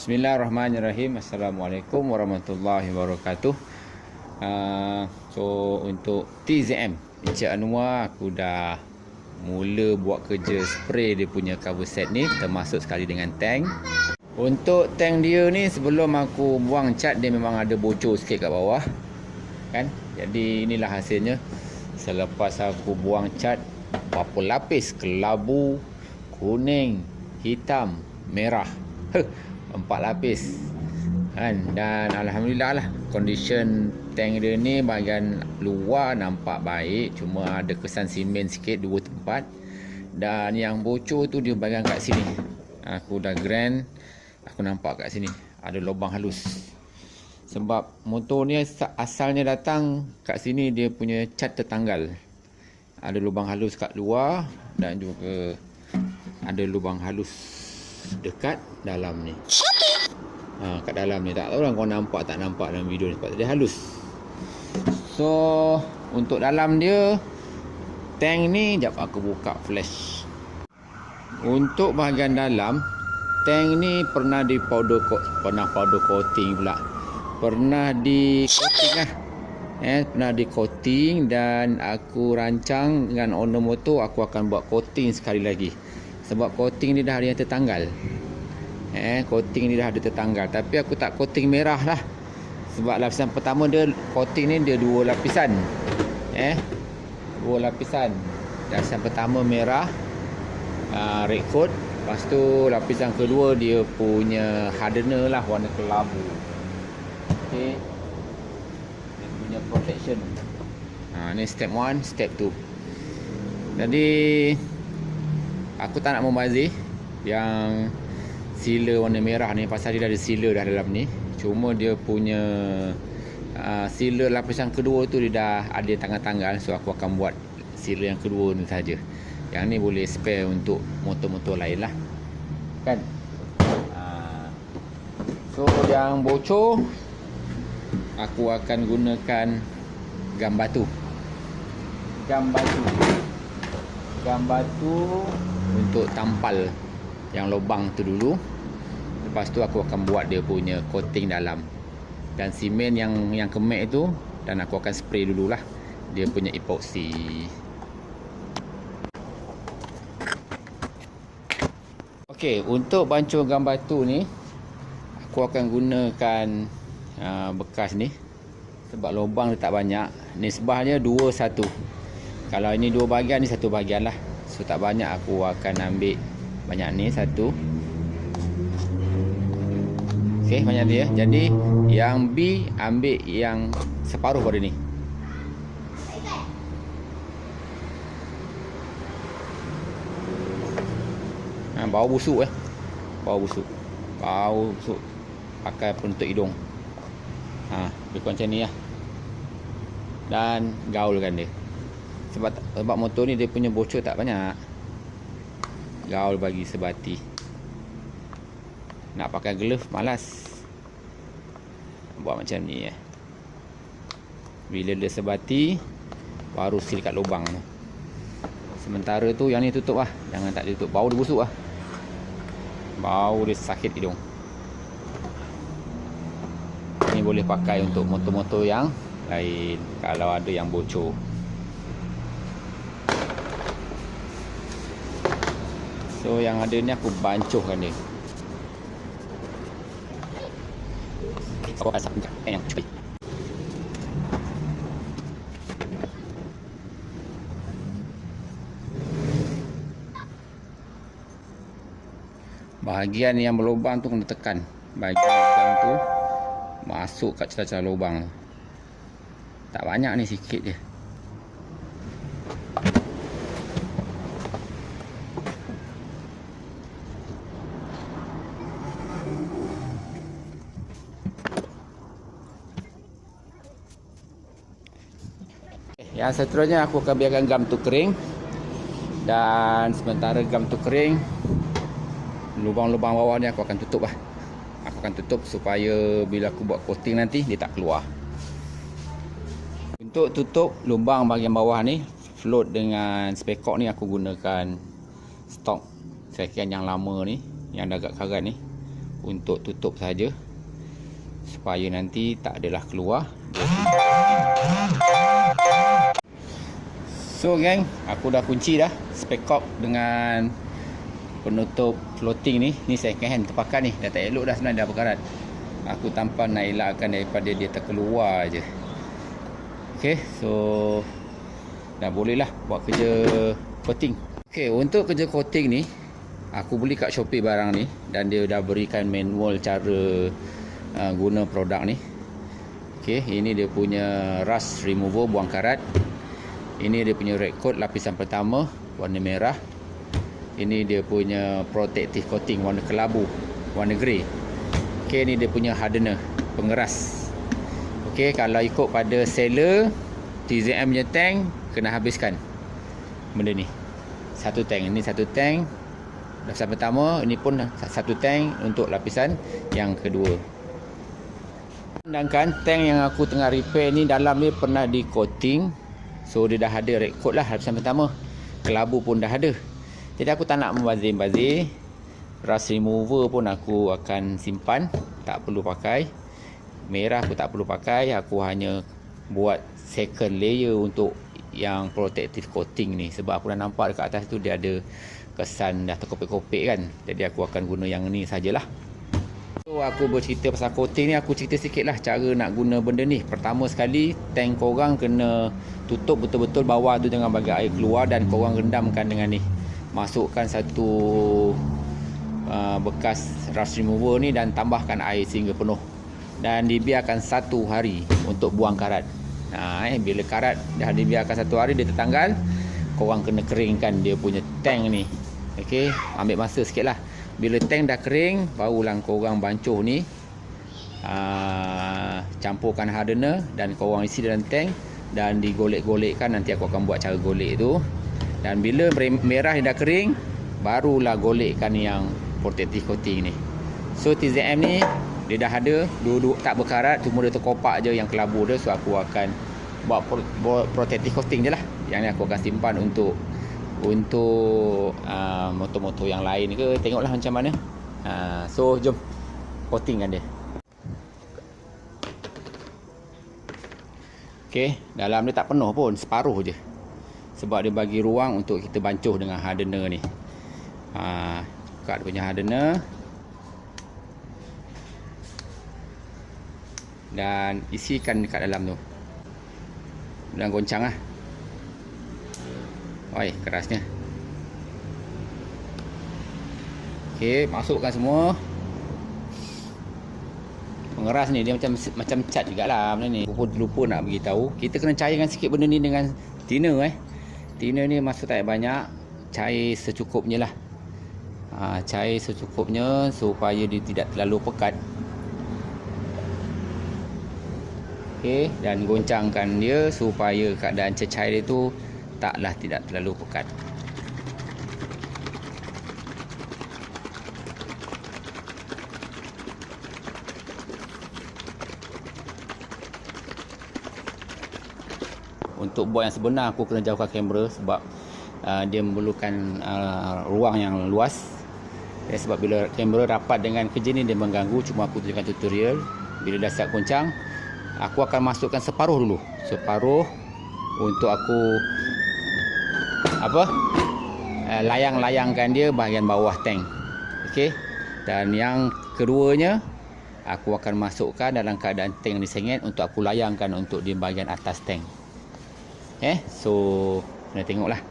Bismillahirrahmanirrahim. Assalamualaikum warahmatullahi wabarakatuh. So untuk TZM Encik Anwar, aku dah mula buat kerja spray dia punya cover set ni, termasuk sekali dengan tank. Untuk tank dia ni, sebelum aku buang cat, dia memang ada bocor sikit kat bawah kan. Jadi inilah hasilnya selepas aku buang cat. Berapa lapis? Kelabu, kuning, hitam, merah, 4 lapis kan. Dan alhamdulillah lah, condition tank dia ni bahagian luar nampak baik, cuma ada kesan simen sikit 2 tempat. Dan yang bocor tu dia bahagian kat sini. Aku dah grand, aku nampak kat sini ada lubang halus. Sebab motor ni asalnya datang kat sini, dia punya cat tertanggal. Ada lubang halus kat luar dan juga ada lubang halus dekat dalam ni. Kat dalam ni tak tahu lah kau nampak tak nampak dalam video ni, sebab dia halus. So untuk dalam dia, tank ni, jap aku buka flash. Untuk bahagian dalam tank ni pernah di powder coating pula. Pernah di coating lah. Pernah di coating, dan aku rancang dengan owner motor, aku akan buat coating sekali lagi. Sebab coating ni dah ada yang tertanggal. Coating ni dah ada tertanggal. Tapi aku tak coating merah lah. Sebab lapisan pertama dia, coating ni dia 2 lapisan. 2 lapisan. Lapisan pertama merah, red coat. Lepas tu lapisan kedua dia punya hardener lah, warna kelabu. Okay, dia punya protection. Ni step 1, step 2. Jadi aku tak nak membazir yang sealer warna merah ni, pasal dia dah ada sealer dah dalam ni. Cuma dia punya sealer lapisan kedua tu dia dah ada tanggal-tanggal. So aku akan buat sealer yang kedua ni saja. Yang ni boleh spare untuk motor-motor lain lah kan. So yang bocor, aku akan gunakan gam batu. Gam batu untuk tampal yang lubang tu dulu. Lepas tu aku akan buat dia punya coating dalam. Dan simen yang kemek tu, dan aku akan spray dululah dia punya epoxy. Okey, untuk bancuh gam batu ni, aku akan gunakan bekas ni. Sebab lubang dia tak banyak. Nisbahnya 2:1. Kalau ini 2 bahagian, ni 1 bahagian lah. So tak banyak, aku akan ambil banyak ni 1. Okey, banyak dia. Jadi yang B ambil yang separuh pada ni. Bau busuk Bau busuk pakai penutup hidung. Lebih macam ni lah. Dan gaulkan dia. Sebab motor ni dia punya bocor tak banyak. Gaul bagi sebati. Nak pakai glove malas. Buat macam ni. Bila dia sebati, baru seal kat lubang tu. Sementara tu yang ni tutup lah. Jangan tak tutup, bau dia busuk lah. Bau dia sakit hidung. Ni boleh pakai untuk motor-motor yang lain kalau ada yang bocor. So yang ada ni aku bancuhkan dia. Aku akan sampaikan yang cuy. Bahagian yang berlubang tu kena tekan. Bahagian lubang tu masuk kat celah-celah lubang. Tak banyak ni, sikit je. Yang seterusnya aku akan biarkan gam tu kering. Dan sementara gam tu kering, lubang-lubang bawah ni aku akan tutup lah. Aku akan tutup supaya bila aku buat coating nanti, dia tak keluar. Untuk tutup lubang bahagian bawah ni, float dengan spekok ni, aku gunakan stok sekian yang lama ni, yang dah agak karat ni. untuk tutup saja, supaya nanti tak adalah keluar. So gang, aku dah kunci dah spekop dengan penutup floating ni. Ni second hand terpakai ni, dah tak elok dah sebenarnya, dah berkarat. Aku tanpa nak elakkan daripada dia terkeluar je. Okay, so dah boleh lah buat kerja coating. Okay, untuk kerja coating ni aku beli kat Shopee barang ni, dan dia dah berikan manual cara guna produk ni. Okay, ini dia punya rust remover, buang karat. Ini dia punya red coat lapisan pertama warna merah. Ini dia punya protective coating warna kelabu, warna grey. Okay, ni dia punya hardener, pengeras. Okay, kalau ikut pada seller, TZM punya tank kena habiskan benda ni. Satu tank, ini satu tank lapisan pertama, ini pun satu tank untuk lapisan yang kedua. Sedangkan tank yang aku tengah repair ni, dalam ni pernah di coating. So dia dah ada red coat lah lapisan pertama, kelabu pun dah ada. Jadi aku tak nak membazir-bazir. Rust remover pun aku akan simpan, tak perlu pakai. Merah aku tak perlu pakai, aku hanya buat second layer untuk yang protective coating ni. Sebab aku dah nampak dekat atas tu dia ada kesan dah terkopik-kopik kan. Jadi aku akan guna yang ni sajalah. So aku bercerita pasal coating ni, aku cerita sikit lah cara nak guna benda ni. Pertama sekali, tank korang kena tutup betul-betul bawah tu, jangan bagi air keluar, dan korang rendamkan dengan ni. Masukkan satu bekas rust remover ni dan tambahkan air sehingga penuh, dan dibiarkan 1 hari untuk buang karat. Bila karat dah dibiarkan 1 hari, dia tertanggal, korang kena keringkan dia punya tank ni. Okey, ambil masa sikit lah. Bila tank dah kering, barulah korang bancuh ni, campurkan hardener dan korang isi dalam tank dan digolek-golekkan. Nanti aku akan buat cara golek tu. Dan bila merah ni dah kering, barulah golekkan yang protective coating ni. So TZM ni dia dah ada, duduk tak berkarat, cuma dia terkopak je yang kelabu dia. So aku akan buat protective coating je lah. Yang ni aku akan simpan untuk motor-motor yang lain ke, tengoklah macam mana. So jom coatingkan dia. Okay, dalam dia tak penuh pun, separuh je, sebab dia bagi ruang untuk kita bancuh dengan hardener ni. Buka dia punya hardener dan isikan dekat dalam tu, dan goncang lah. Oi, kerasnya. Okey, masukkan semua. Pengeras ni dia macam cat jugalah benda ni. Aku lupa nak bagi tahu. Kita kena cairkan sikit benda ni dengan thinner Thinner ni masuk tak banyak, cair secukupnya lah. Cair secukupnya supaya dia tidak terlalu pekat. Okey, dan goncangkan dia supaya keadaan cecair dia tu tidak terlalu pekat. Untuk buat yang sebenar, aku kena jauhkan kamera sebab dia memerlukan ruang yang luas. Sebab bila kamera rapat dengan kerja ni, dia mengganggu. Cuma aku tunjukkan tutorial. Bila dah siap goncang, aku akan masukkan separuh dulu. Separuh untuk aku layang-layangkan dia bahagian bawah tank. Okey. Dan yang keduanya, aku akan masukkan dalam keadaan tank disengit untuk aku layangkan untuk di bahagian atas tank. So kena tengoklah.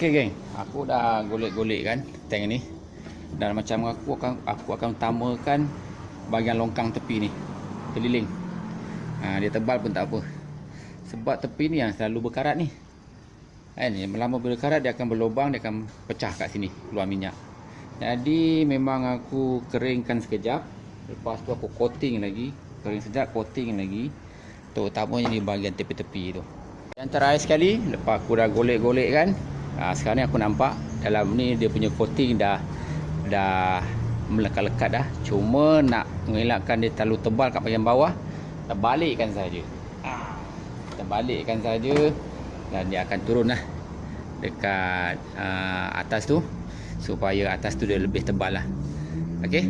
Okey geng, aku dah golek-golek kan tank ni. Dan macam aku akan utamakan bahagian longkang tepi ni, keliling. Dia tebal pun tak apa. Sebab tepi ni yang selalu berkarat ni. Kan, lama berkarat dia akan berlubang, dia akan pecah kat sini, keluar minyak. Jadi memang aku keringkan sekejap. Lepas tu aku coating lagi, kering sekejap, coating lagi. Terutamanya di bahagian tepi-tepi tu. Yang terakhir sekali, lepas aku dah golek-golek kan, sekarang ni aku nampak dalam ni dia punya coating dah melekat-lekat dah. Cuma nak mengelakkan dia terlalu tebal kat bahagian bawah, kita balikkan saja. Kita balikkan saja dan dia akan turun lah dekat atas tu, supaya atas tu dia lebih tebal lah. Okey.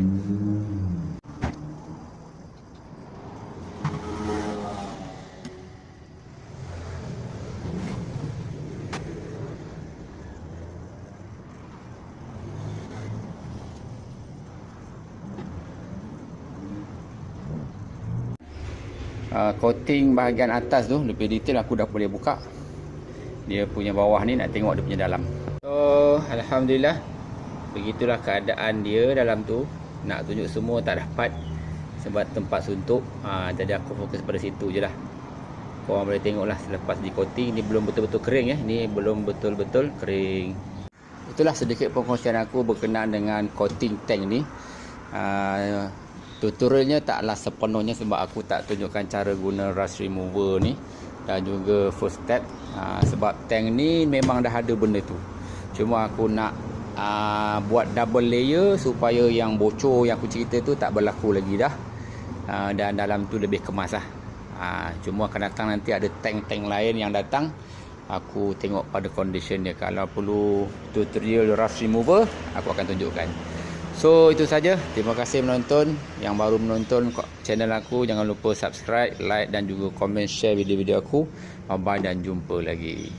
Coating bahagian atas tu lebih detail aku dah boleh buka. Dia punya bawah ni nak tengok dia punya dalam. So alhamdulillah, begitulah keadaan dia dalam tu. Nak tunjuk semua tak dapat sebab tempat suntuk. Jadi aku fokus pada situ je lah. Korang boleh tengok lah selepas di coating ni belum betul-betul kering ya. Ni belum betul-betul kering. Itulah sedikit perkongsian aku berkenaan dengan coating tank ni. Tutorialnya taklah sepenuhnya sebab aku tak tunjukkan cara guna rust remover ni dan juga first step. Sebab tank ni memang dah ada benda tu. Cuma aku nak buat double layer supaya yang bocor yang aku cerita tu tak berlaku lagi dah. Dan dalam tu lebih kemas lah. Cuma akan datang nanti ada tank-tank lain yang datang. Aku tengok pada condition dia. Kalau perlu tutorial rust remover, aku akan tunjukkan. So itu saja. Terima kasih menonton. Yang baru menonton channel aku, jangan lupa subscribe, like dan juga komen, share video-video aku. Bye bye dan jumpa lagi.